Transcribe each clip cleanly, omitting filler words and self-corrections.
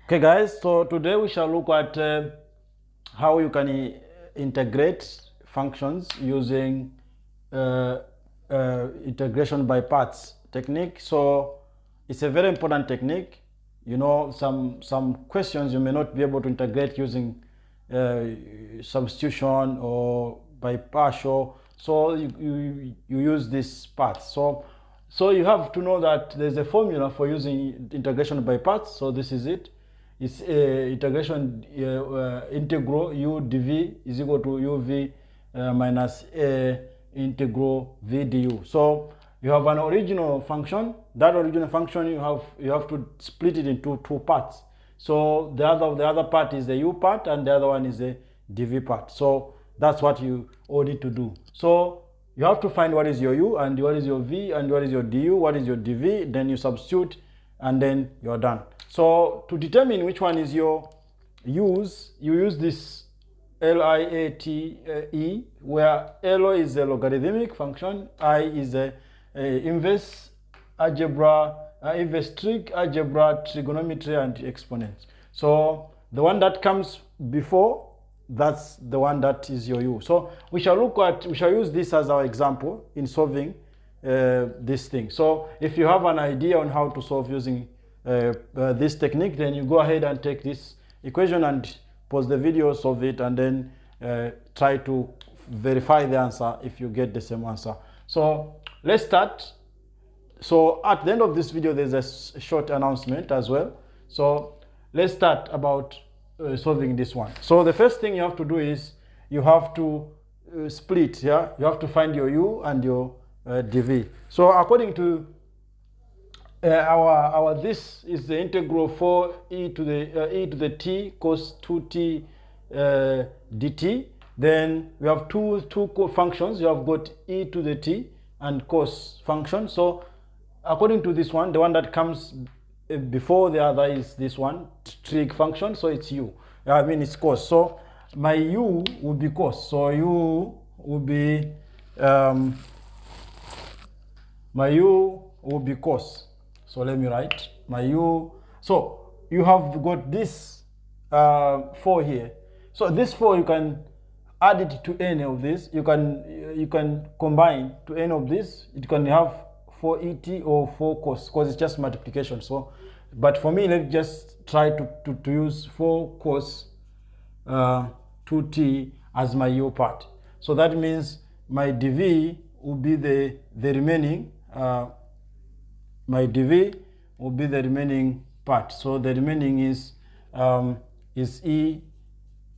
Okay guys, so today we shall look at how you can integrate functions using integration by parts technique. So it's a very important technique. You know, some questions you may not be able to integrate using substitution or by partial. So you use this parts. So you have to know that there's a formula for using integration by parts. So this is it. It's integration integral u dv is equal to uv minus a integral v du. So you have an original function. That original function you have to split it into two parts. So the other part is the u part and the other one is the dv part. So that's what you all need to do. So you have to find what is your u and what is your v and what is your du, what is your dv, then you substitute and then you're done. So to determine which one is your use, you use this LIATE, where L is a logarithmic function, I is a inverse algebra, inverse trig, algebra, trigonometry, and exponents. So the one that comes before, that's the one that is your u. So we shall use this as our example in solving this thing. So if you have an idea on how to solve using this technique, then you go ahead and take this equation and pause the video, solve it, and then try to verify the answer if you get the same answer. So let's start. So at the end of this video, there's a short announcement as well. So let's start about solving this one. So the first thing you have to do is you have to split. Yeah, you have to find your u and your dv. So according to our this is the integral for e to the t cos 2t dt. Then we have two functions. You have got e to the t and cos function. So according to this one, the one that comes before the other is this one, trig function. So it's u. I mean it's cos. So my u will be cos. So u will be my u will be cos. So let me write my u. So you have got this 4 here. So this 4 you can add it to any of this. You can combine to any of this. It can have 4 et or 4 cos because it's just multiplication. So, but for me, let's just try to use 4 cos 2t as my u part. So that means my dv will be the remaining. My dv will be the remaining part. So the remaining is e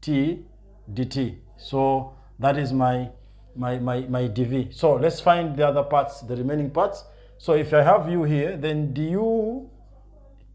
t dt. So that is my dv. So let's find the other parts, the remaining parts. So if I have u here, then du,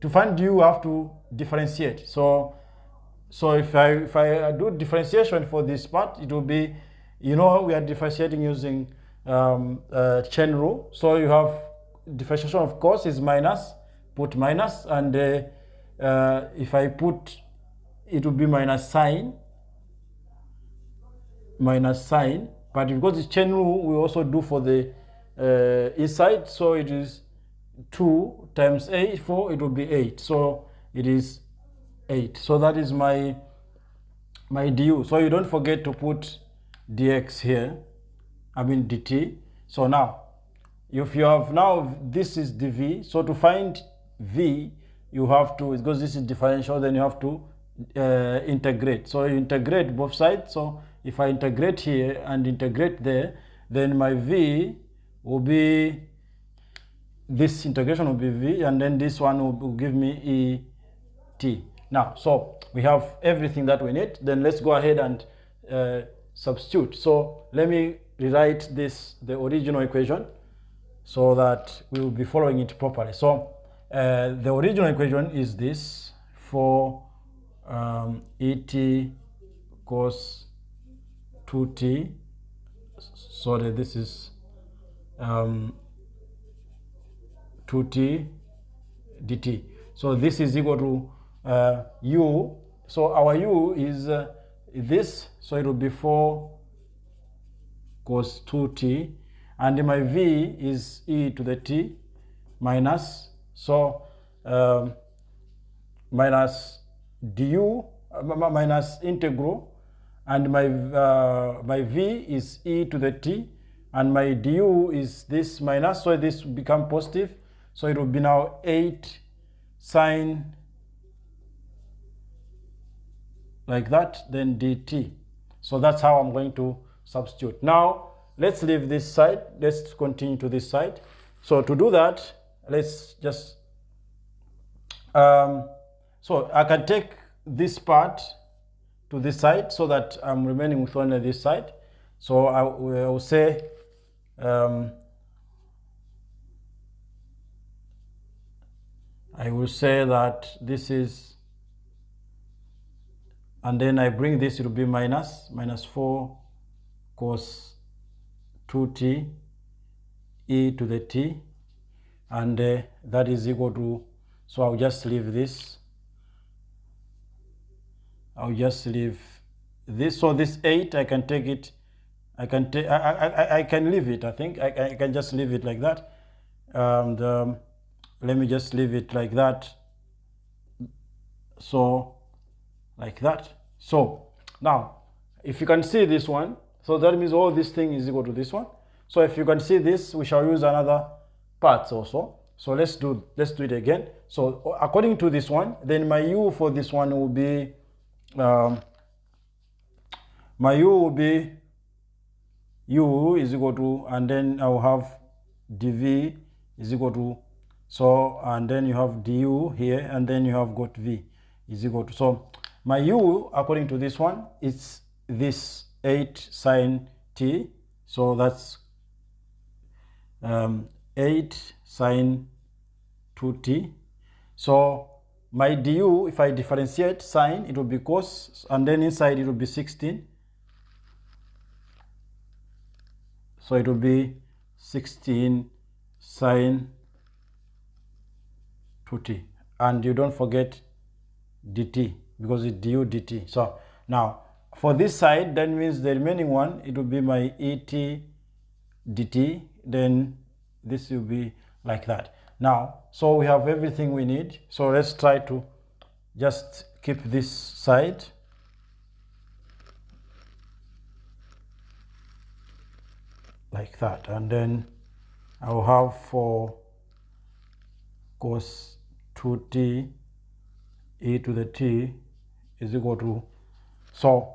to find du, I have to differentiate. So if I do differentiation for this part, it will be, you know, we are differentiating using chain rule. So you have differentiation of course is minus, put minus, and if I put, it will be minus sign, but because it's chain rule, we also do for the inside. So it is 2 times 8, 4, it will be 8. So it is 8. So that is my du. So you don't forget to put dx here, I mean dt. So now if you have, now this is dv, so to find v you have to, because this is differential, then you have to integrate. So you integrate both sides. So if I integrate here and integrate there, then my v will be, this integration will be v, and then this one will give me e t. Now, so we have everything that we need. Then let's go ahead and substitute. So let me rewrite this, the original equation, so that we will be following it properly. So the original equation is this, for et cos 2t, sorry, this is 2t dt. So this is equal to u. So our u is this, so it will be 4 cos 2t, and my v is e to the t minus, so minus du minus integral, and my v is e to the t, and my du is this minus, so this will become positive, so it will be now 8 sine like that, then dt. So that's how I'm going to substitute. Now let's leave this side, let's continue to this side. So to do that, let's just so I can take this part to this side so that I'm remaining with only this side. So I will say that this is, and then I bring this, it will be minus 4 cos 2t e to the t, and that is equal to, so I'll just leave this. I'll just leave this. So this 8, I can take it, I can leave it, I think. I can just leave it like that. And let me just leave it like that. So, like that. So, now, if you can see this one, so that means all this thing is equal to this one. So if you can see this, we shall use another parts also. So let's do it again. So according to this one, then my u for this one will be my u will be u is equal to, and then I will have dv is equal to, so, and then you have du here, and then you have got v is equal to, so my u according to this one is this 8 sine t, so that's 8 sine 2t. So my du, if I differentiate sine, it will be cos, and then inside it will be 16. So it will be 16 sine 2t. And you don't forget dt, because it's du dt. So now for this side, that means the remaining one, it will be my et dt. Then this will be like that. Now, so we have everything we need. So let's try to just keep this side. Like that. And then I will have for cos 2t e to the t is equal to, so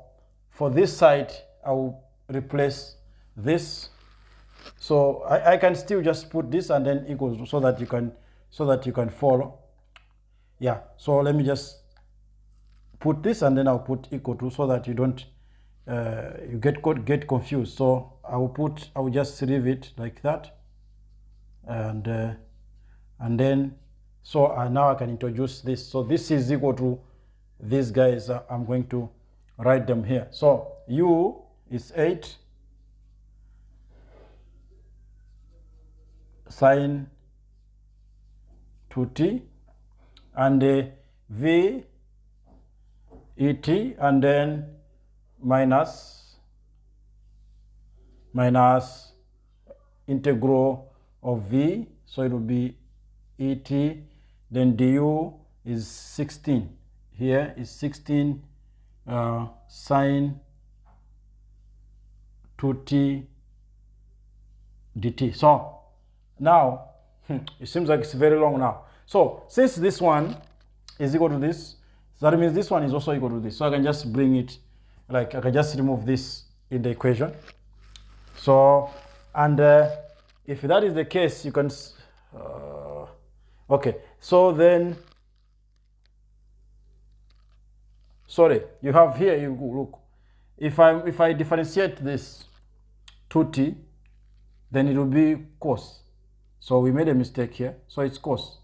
for this side, I will replace this. So I can still just put this and then equals, so that you can follow. Yeah, so let me just put this and then I'll put equal to, so that you don't you get confused. So I will just leave it like that, and then so now I can introduce this. So this is equal to these guys. I'm going to write them here. So u is 8 sine 2t, and v et, and then minus integral of v, so it will be et, then du is 16. Here is 16 sine 2t dt. So now it seems like it's very long now. So since this one is equal to this, so that means this one is also equal to this. So I can just bring it, like I can just remove this in the equation. So, and if that is the case, you can okay, so then, sorry, you have here, you look, if I differentiate this 2t, then it will be cos. So we made a mistake here, so it's cos.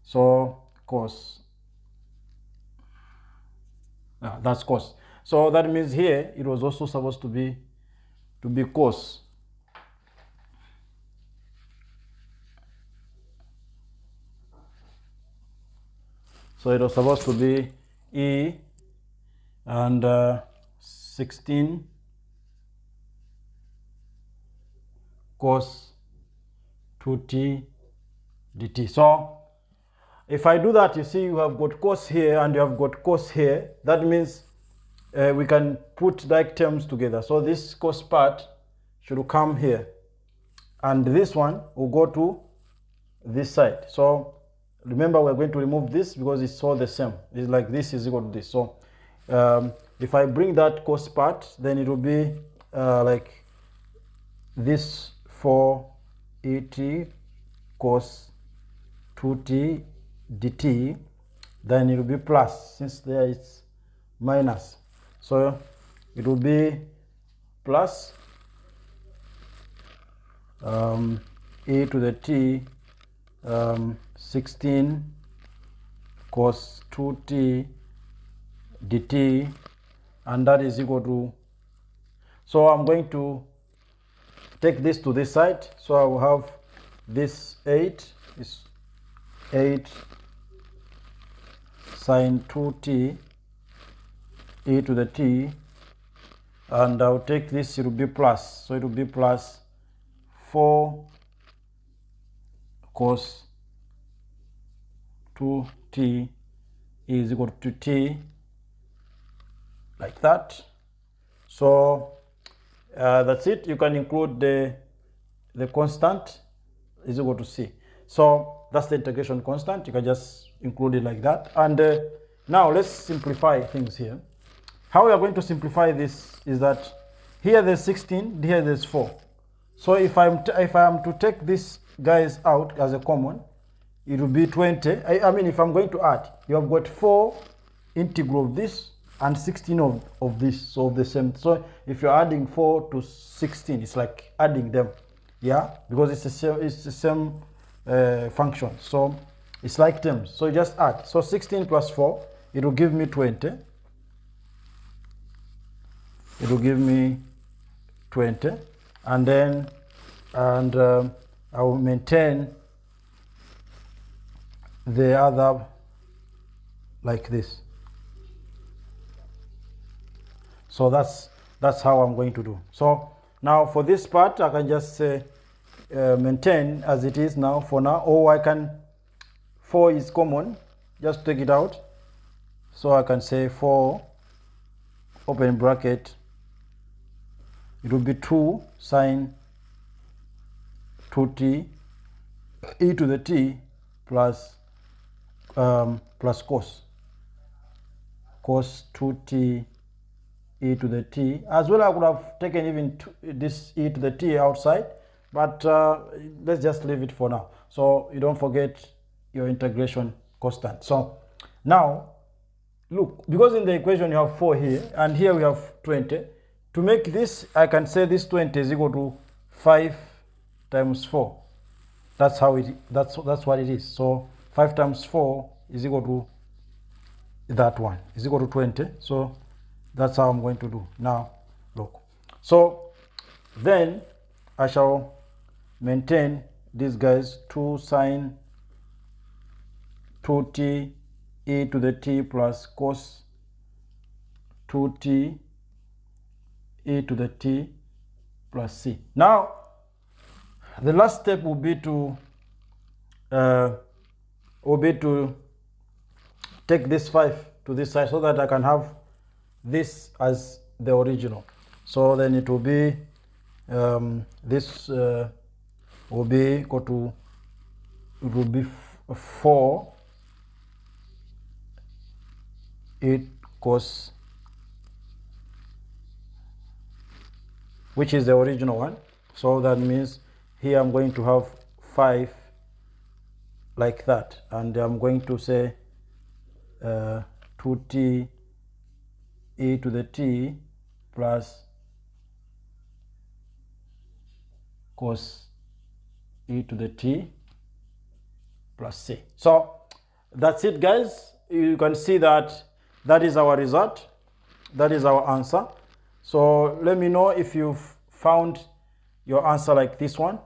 So cos, that's cos. So that means here it was also supposed to be cos. So it was supposed to be e and 16 cos 2t dt. So if I do that, you see you have got cos here and you have got cos here. That means we can put like terms together. So this cos part should come here, and this one will go to this side. So remember, we're going to remove this because it's all the same. It's like this is equal to this. So if I bring that cos part, then it will be like this 4et cos 2t dt. Then it will be plus, since there it's minus. So it will be plus e to the t 16 cos 2t dt, and that is equal to, so I'm going to take this to this side. So I will have this 8 is 8 sine 2t e to the t, and I'll take this, it will be plus, so it will be plus 4 cos 2t is equal to t, like that. So that's it. You can include the constant is equal to c. So that's the integration constant. You can just include it like that. And now let's simplify things here. How we are going to simplify this is that here there's 16, here there's 4. So if I am to take these guys out as a common, it will be 20. I mean, if I'm going to add, you have got 4 integral of this and 16 of this, so of the same. So if you're adding 4 to 16, it's like adding them, yeah, because it's the same function. So it's like terms. So you just add. So 16 plus 4, it will give me 20. It will give me 20, and then I will maintain the other like this. So that's how I'm going to do. So now for this part, I can just say maintain as it is now for now, or I can, 4 is common, just take it out. So I can say 4 open bracket, it will be 2 sine 2t e to the t plus cos 2t e to the t. As well, I could have taken even this e to the t outside, but let's just leave it for now. So you don't forget your integration constant. So now look, because in the equation you have 4 here and here we have 20. To make this, I can say this 20 is equal to 5 times 4. That's how that's what it is. So 5 times 4 is equal to that one, is equal to 20. So that's how I'm going to do. Now look, so then I shall maintain these guys, 2 sine 2t e to the t plus cos 2t e to the t plus c. Now the last step will be to take this 5 to this side so that I can have this as the original. So then it will be this will be equal to, it will be 4 8 cos, which is the original one. So that means here I'm going to have 5 like that, and I'm going to say 2t e to the t plus cos e to the t plus c. So that's it, guys. You can see that that is our result, that is our answer. So let me know if you've found your answer like this one.